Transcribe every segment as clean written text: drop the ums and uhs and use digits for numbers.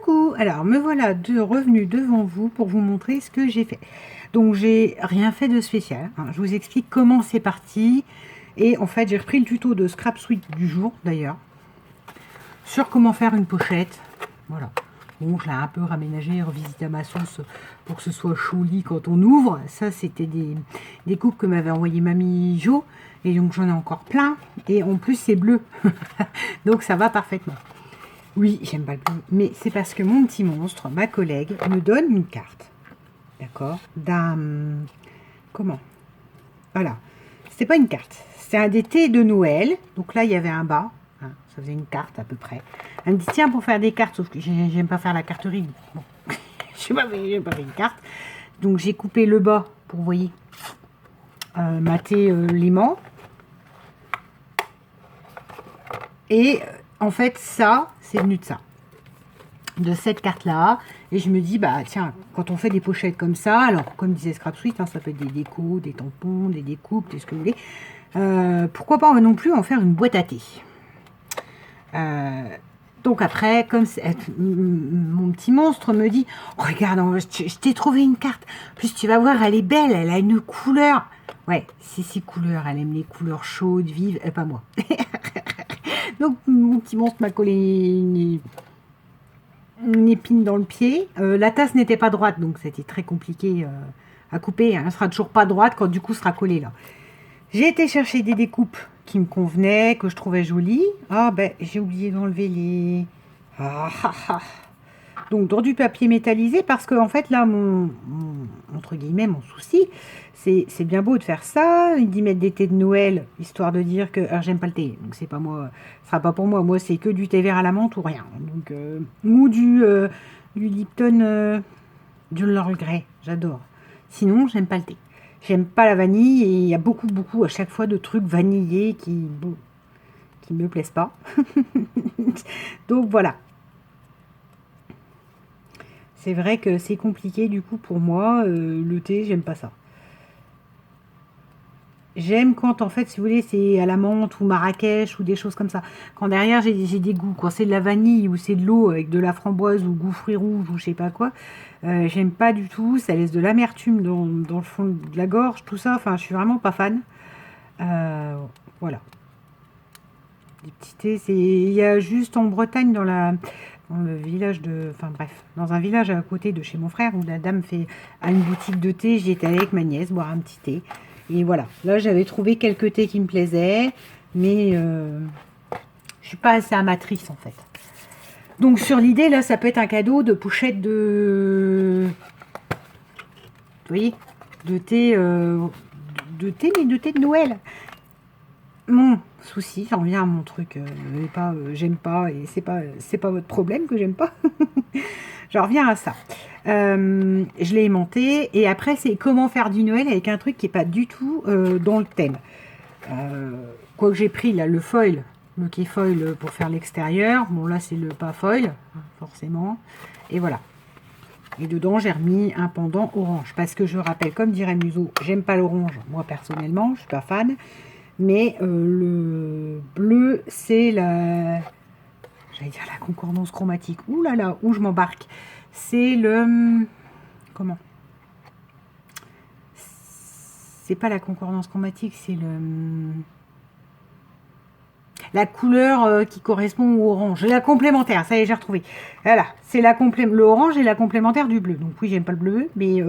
Coucou, alors me voilà revenue devant vous pour vous montrer ce que j'ai fait. Donc j'ai rien fait de spécial, hein. Je vous explique comment c'est parti. Et en fait j'ai repris le tuto de Scrap Suite du jour d'ailleurs, sur comment faire une pochette. Voilà. Bon, je l'ai un peu raménagé, revisité à ma sauce pour que ce soit joli quand on ouvre. Ça c'était des coupes que m'avait envoyé Mamie Jo. Et donc j'en ai encore plein. Et en plus c'est bleu. Donc ça va parfaitement. Oui, j'aime pas le bleu, mais c'est parce que mon petit monstre, ma collègue, me donne une carte, d'accord, d'un... Comment? Voilà, c'était pas une carte, c'est un des thés de Noël, donc là il y avait un bas, hein, ça faisait une carte à peu près. Elle me dit, tiens, pour faire des cartes, sauf que j'aime pas faire la carterie, bon, j'ai pas fait une carte, donc j'ai coupé le bas pour, vous voyez, mater l'aimant, et en fait ça, c'est venu de ça. De cette carte là, et je me dis bah tiens, quand on fait des pochettes comme ça, alors comme disait Scrap Suite, hein, ça peut être des décos, des tampons, des découpes, tout ce que vous voulez, pourquoi pas non plus en faire une boîte à thé. Donc après, comme mon petit monstre me dit, regarde, je t'ai trouvé une carte, en plus tu vas voir, elle est belle, elle a une couleur, ouais, c'est ses couleurs, elle aime les couleurs chaudes, vives, et pas moi. Donc mon petit monstre m'a collé une épine dans le pied. La tasse n'était pas droite, donc c'était très compliqué à couper. Elle ne sera toujours pas droite quand du coup sera collée là. J'ai été chercher des découpes qui me convenaient, que je trouvais jolies. Ah ben j'ai oublié d'enlever les... Donc dans du papier métallisé, parce que en fait là entre guillemets mon souci, c'est bien beau de faire ça, d'y mettre des thés de Noël, histoire de dire que... Alors j'aime pas le thé, donc c'est pas moi, ce sera pas pour moi, moi c'est que du thé vert à la menthe ou rien. Donc, ou du Lipton, du Earl Grey, j'adore. Sinon j'aime pas le thé. J'aime pas la vanille et il y a beaucoup à chaque fois de trucs vanillés qui me plaisent pas. Donc voilà. C'est vrai que c'est compliqué du coup pour moi, le thé, j'aime pas ça. J'aime quand en fait, si vous voulez, c'est à la menthe ou Marrakech ou des choses comme ça. Quand derrière j'ai des goûts, quand c'est de la vanille ou c'est de l'eau avec de la framboise ou goût fruits rouges ou je sais pas quoi, j'aime pas du tout. Ça laisse de l'amertume dans le fond de la gorge, tout ça. Enfin, je suis vraiment pas fan. Voilà. Des petits thés, il y a juste en Bretagne dans le village de... Enfin bref, dans un village à côté de chez mon frère où la dame a une boutique de thé, j'y étais allée avec ma nièce boire un petit thé. Et voilà, là j'avais trouvé quelques thés qui me plaisaient, mais je suis pas assez amatrice en fait. Donc sur l'idée, là, ça peut être un cadeau de pochette de... Vous voyez, de thé, mais de thé de Noël. Mon souci, j'en reviens à mon truc, j'aime pas, et c'est pas votre problème que j'aime pas. J'en reviens à ça. Je l'ai aimanté, et après c'est comment faire du Noël avec un truc qui est pas du tout dans le thème. Quoi que j'ai pris là, le foil, le quai foil pour faire l'extérieur. Bon là c'est le pas foil, forcément. Et voilà. Et dedans j'ai remis un pendant orange, parce que je rappelle, comme dirait Museau, j'aime pas l'orange, moi personnellement, je suis pas fan. Mais le bleu, c'est la... J'allais dire la concordance chromatique. Ouh là là, où je m'embarque. C'est le... Comment? C'est pas la concordance chromatique, c'est le... La couleur qui correspond au orange. La complémentaire, ça y est, j'ai retrouvé. Voilà, c'est le orange et la complémentaire du bleu. Donc oui, j'aime pas le bleu, mais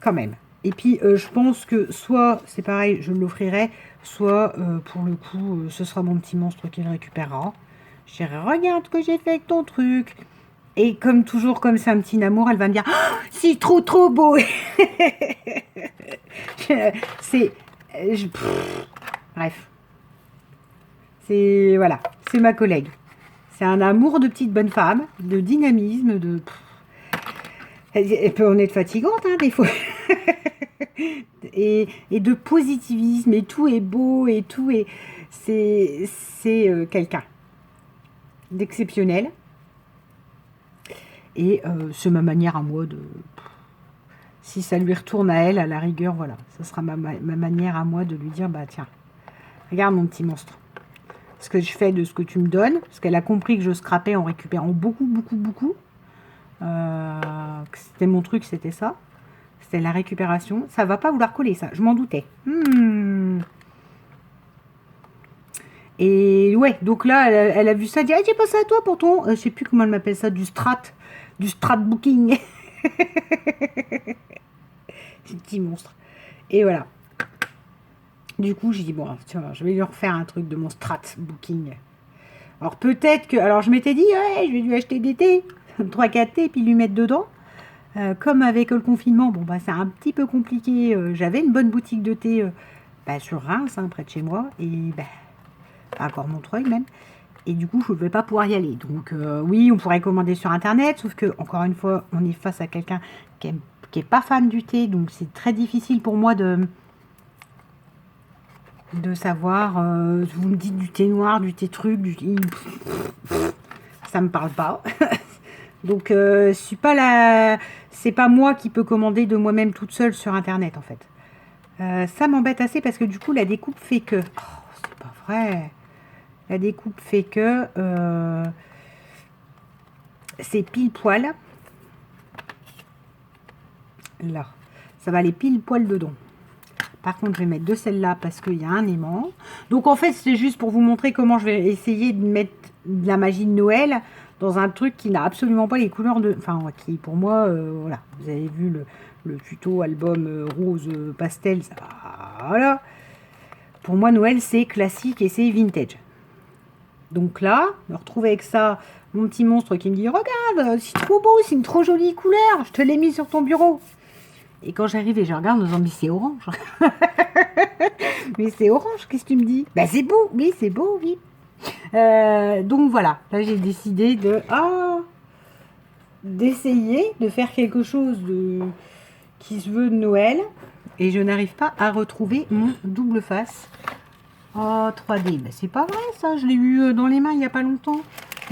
quand même. Et puis, je pense que soit, c'est pareil, je l'offrirai, soit, pour le coup, ce sera mon petit monstre qui le récupérera. Je dirai, regarde ce que j'ai fait avec ton truc. Et comme toujours, comme c'est un petit amour, elle va me dire, oh, c'est trop beau. C'est... Bref. C'est... Voilà, c'est ma collègue. C'est un amour de petite bonne femme, de dynamisme, de... Elle peut en être fatigante, hein, des fois. et de positivisme, et tout est beau, et tout est... C'est quelqu'un d'exceptionnel. Et c'est ma manière à moi de... Si ça lui retourne à elle, à la rigueur, voilà. Ça sera ma manière à moi de lui dire, bah tiens, regarde mon petit monstre. Ce que je fais de ce que tu me donnes, parce qu'elle a compris que je scrapais en récupérant beaucoup. C'était mon truc, c'était ça. C'était la récupération. Ça va pas vouloir coller, ça. Je m'en doutais. Et ouais, donc là, elle a vu ça, elle dit, ah, j'ai pensé à toi pour ton, je sais plus comment elle m'appelle ça, du strat booking. Petit monstre. Et voilà. Du coup, j'ai dit, bon, tiens, je vais lui refaire un truc de mon strat booking. Alors peut-être que, alors je m'étais dit, ouais, je vais lui acheter des thés, 3-4 thés, puis lui mettre dedans. Comme avec le confinement, bon, bah, c'est un petit peu compliqué. J'avais une bonne boutique de thé sur Reims, hein, près de chez moi, et à Cormontreuil même. Et du coup, je ne vais pas pouvoir y aller. Donc oui, on pourrait commander sur Internet, sauf que, encore une fois, on est face à quelqu'un qui est pas fan du thé, donc c'est très difficile pour moi de savoir. Vous me dites du thé noir, du thé truc, ça me parle pas. Donc c'est pas moi qui peux commander de moi-même toute seule sur Internet en fait. Ça m'embête assez parce que du coup la découpe fait que... Oh, c'est pas vrai. La découpe fait que c'est pile poil. Là. Ça va aller pile poil dedans. Par contre, je vais mettre de celle-là parce qu'il y a un aimant. Donc en fait, c'est juste pour vous montrer comment je vais essayer de mettre de la magie de Noël dans un truc qui n'a absolument pas les couleurs de... Enfin, qui pour moi, voilà. Vous avez vu le tuto album rose pastel. Ça, voilà. Pour moi, Noël, c'est classique et c'est vintage. Donc là, me retrouve avec ça, mon petit monstre qui me dit, regarde, c'est trop beau, c'est une trop jolie couleur, je te l'ai mis sur ton bureau. Et quand j'arrive et je regarde, nos zombies, c'est orange. Mais c'est orange, qu'est-ce que tu me dis? Bah c'est beau, oui, c'est beau, oui. Donc voilà, là j'ai décidé d'essayer de faire quelque chose qui se veut de Noël. Et je n'arrive pas à retrouver mon double face. Oh, 3D, bah, c'est pas vrai ça, je l'ai eu dans les mains il n'y a pas longtemps.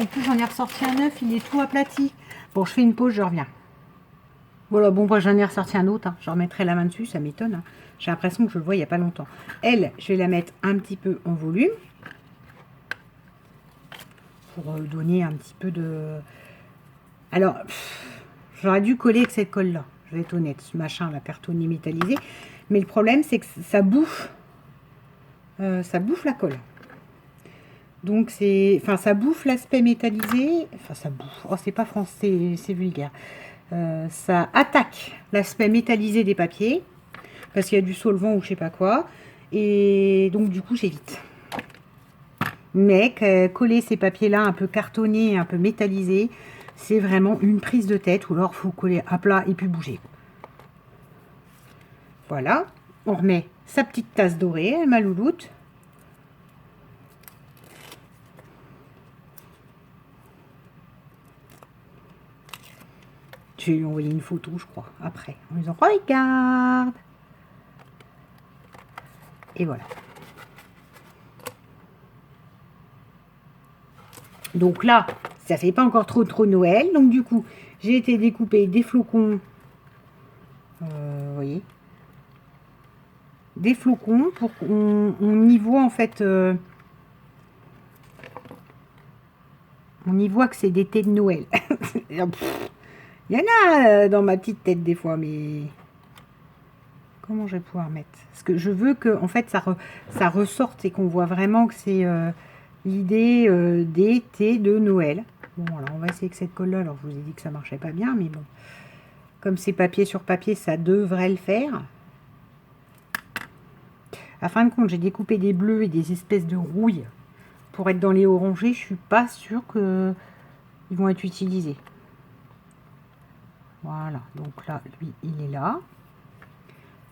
En plus j'en ai ressorti un neuf, il est tout aplati. Bon, je fais une pause, je reviens. Voilà, bon, moi j'en ai ressorti un autre, hein. Je remettrai la main dessus, ça m'étonne. Hein. J'ai l'impression que je le vois il n'y a pas longtemps. Elle, je vais la mettre un petit peu en volume. Pour donner un petit peu de... Alors, j'aurais dû coller avec cette colle-là. Je vais être honnête, ce machin, la cartonnier métallisé. Mais le problème, c'est que ça bouffe. Ça bouffe la colle. Donc, c'est... Enfin, ça bouffe l'aspect métallisé. Enfin, ça bouffe. Oh, c'est pas français, c'est vulgaire. Ça attaque l'aspect métallisé des papiers. Parce qu'il y a du solvant ou je sais pas quoi. Et donc, du coup, j'évite. Mais coller ces papiers-là un peu cartonnés, un peu métallisés, c'est vraiment une prise de tête. Ou alors, il faut coller à plat et puis bouger. Voilà. On remet sa petite tasse dorée, ma louloute. Je vais lui envoyer une photo, je crois, après. En lui disant, regarde. Et voilà. Donc là, ça fait pas encore trop Noël. Donc du coup, j'ai été découper des flocons. Vous voyez, des flocons pour qu'on y voit en fait. On y voit que c'est des thés de Noël. Il y en a dans ma petite tête des fois, mais comment je vais pouvoir mettre? Parce que je veux que en fait ça ressorte et qu'on voit vraiment que c'est l'idée des thés de Noël. Bon, alors on va essayer avec cette colle-là. Alors je vous ai dit que ça marchait pas bien, mais bon, comme c'est papier sur papier, ça devrait le faire. À fin de compte, j'ai découpé des bleus et des espèces de rouille pour être dans les orangés. Je suis pas sûre que ils vont être utilisés. Voilà, donc là, lui, il est là.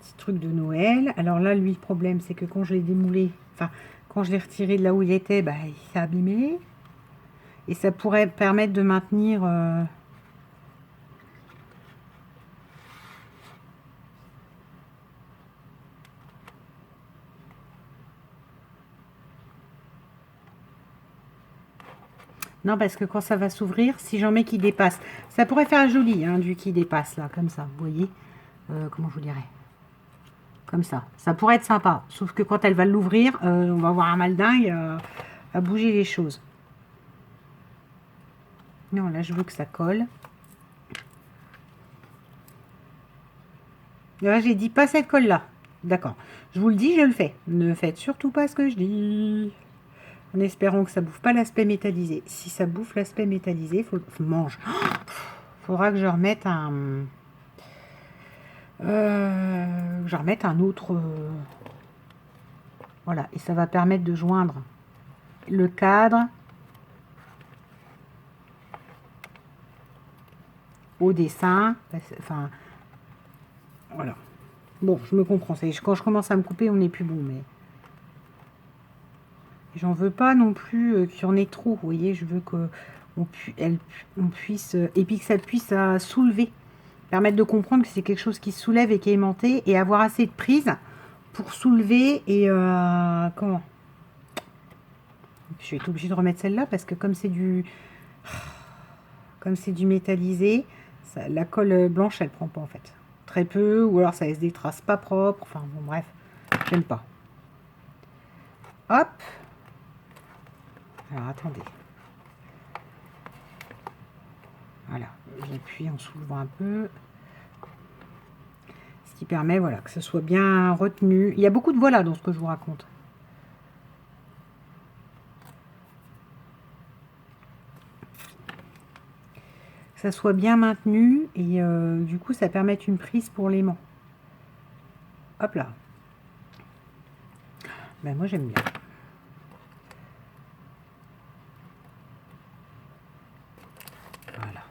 Petit truc de Noël. Alors là, lui, le problème, c'est que quand je l'ai démoulé, enfin, quand je l'ai retiré de là où il était, bah, il s'est abîmé. Et ça pourrait permettre de maintenir... Non, parce que quand ça va s'ouvrir, si j'en mets qui dépasse, ça pourrait faire joli, hein, du qui dépasse, là, comme ça, vous voyez. Comment je vous dirais? Comme ça. Ça pourrait être sympa. Sauf que quand elle va l'ouvrir, on va avoir un mal dingue à bouger les choses. Non, là, je veux que ça colle. Là, j'ai dit pas cette colle-là. D'accord. Je vous le dis, je le fais. Ne faites surtout pas ce que je dis. En espérant que ça bouffe pas l'aspect métallisé. Si ça bouffe l'aspect métallisé, mange. Faudra que je remette un autre. Voilà. Et ça va permettre de joindre le cadre au dessin. Enfin, voilà. Bon, je me comprends. Quand je commence à me couper, on n'est plus bon, mais j'en veux pas non plus qu'il y en ait trop. Vous voyez, je veux que on puisse et puis que ça puisse soulever, permettre de comprendre que c'est quelque chose qui soulève et qui est aimanté et avoir assez de prise pour soulever et comment. Je vais être obligée de remettre celle-là parce que comme c'est du métallisé, la colle blanche elle prend pas en fait. Très peu, ou alors ça laisse des traces pas propres. Enfin bon bref, j'aime pas. Hop. Alors attendez. Voilà, j'appuie en soulevant un peu. Ce qui permet voilà, que ce soit bien retenu. Il y a beaucoup de voilà dans ce que je vous raconte. Que ça soit bien maintenu et du coup ça permet une prise pour l'aimant. Hop là. Ben moi j'aime bien. Voilà.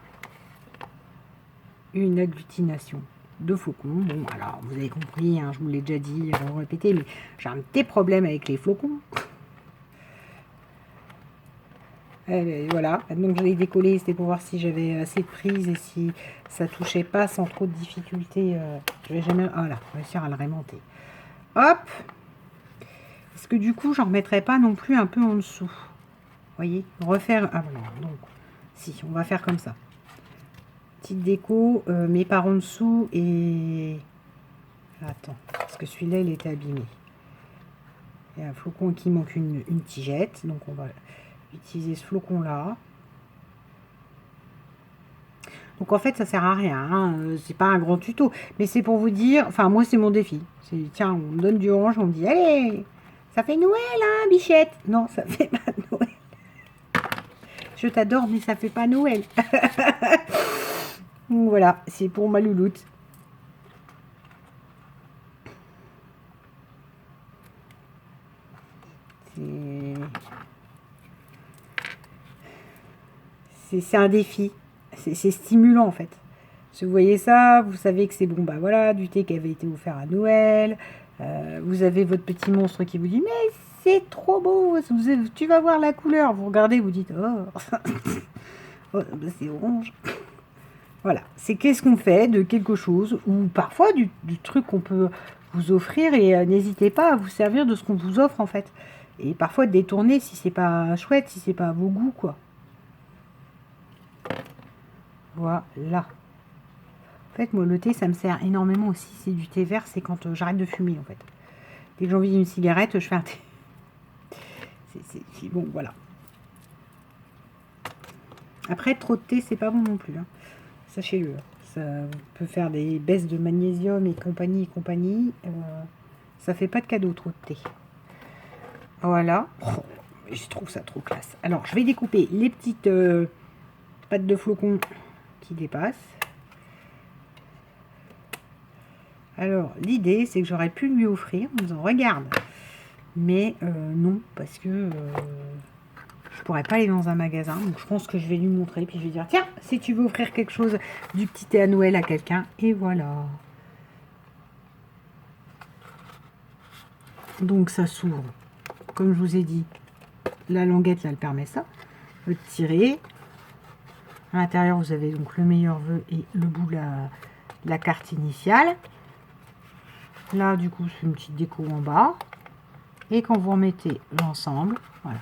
Une agglutination de flocons. Bon, alors, vous avez compris, hein, je vous l'ai déjà dit, je vais vous répéter, mais j'ai un petit problème avec les flocons. Voilà, donc je l'ai décollé, c'était pour voir si j'avais assez de prise et si ça touchait pas sans trop de difficulté. Je vais jamais, voilà, réussir à le remonter. Hop. Est-ce que du coup, j'en remettrai pas non plus un peu en dessous? Vous voyez, refaire. Ah voilà, donc, si, on va faire comme ça. Petite déco, mais par en dessous et... Attends, parce que celui-là, il était abîmé. Il y a un flocon qui manque une tigette, donc on va utiliser ce flocon-là. Donc en fait, ça sert à rien, hein. C'est pas un grand tuto, mais c'est pour vous dire, enfin moi c'est mon défi. Tiens, on me donne du orange, on me dit, allez, ça fait Noël, hein, bichette. Non, ça fait pas Noël. Je t'adore, mais ça fait pas Noël. Voilà, c'est pour ma louloute. C'est un défi. C'est stimulant en fait. Si vous voyez ça, vous savez que c'est bon, bah voilà, du thé qui avait été offert à Noël. Vous avez votre petit monstre qui vous dit, mais c'est trop beau, tu vas voir la couleur. Vous regardez, vous dites, oh, oh bah, c'est orange. Voilà, c'est qu'est-ce qu'on fait de quelque chose, ou parfois du truc qu'on peut vous offrir, et n'hésitez pas à vous servir de ce qu'on vous offre en fait. Et parfois détourner si c'est pas chouette, si c'est pas à vos goûts, quoi. Voilà. En fait, moi, le thé, ça me sert énormément aussi. C'est du thé vert, c'est quand j'arrête de fumer, en fait. Dès que j'ai envie d'une cigarette, je fais un thé. Bon, voilà. Après, trop de thé, c'est pas bon non plus. Hein. Sachez-le. Ça peut faire des baisses de magnésium et compagnie, ça fait pas de cadeau, trop de thé. Voilà. Oh, je trouve ça trop classe. Alors, je vais découper les petites pattes de flocons qui dépassent. Alors, l'idée, c'est que j'aurais pu lui offrir en disant, regarde. Mais non, parce que je pourrais pas aller dans un magasin. Donc, je pense que je vais lui montrer. Puis, je vais dire, tiens, si tu veux offrir quelque chose, du petit thé à Noël à quelqu'un. Et voilà. Donc, ça s'ouvre. Comme je vous ai dit, la languette, là, elle permet ça. Le tirer. À l'intérieur, vous avez donc le meilleur vœu et le bout de la carte initiale. Là, du coup, c'est une petite déco en bas. Et quand vous remettez l'ensemble, voilà.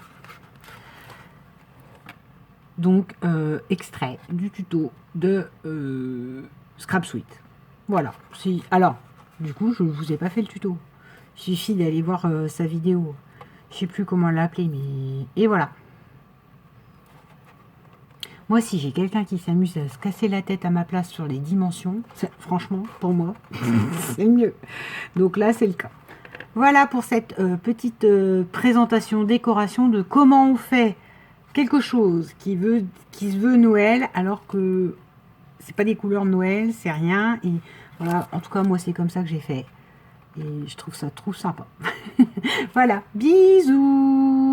Donc, extrait du tuto de Scrap Suite. Voilà. Alors, du coup, je ne vous ai pas fait le tuto. Il suffit d'aller voir sa vidéo. Je ne sais plus comment l'appeler, mais... Et voilà. Moi, si j'ai quelqu'un qui s'amuse à se casser la tête à ma place sur les dimensions, franchement, pour moi, c'est mieux. Donc là, c'est le cas. Voilà pour cette petite présentation, décoration de comment on fait quelque chose qui se veut Noël, alors que c'est pas des couleurs de Noël, c'est rien. Et voilà, en tout cas, moi, c'est comme ça que j'ai fait. Et je trouve ça trop sympa. Voilà, bisous!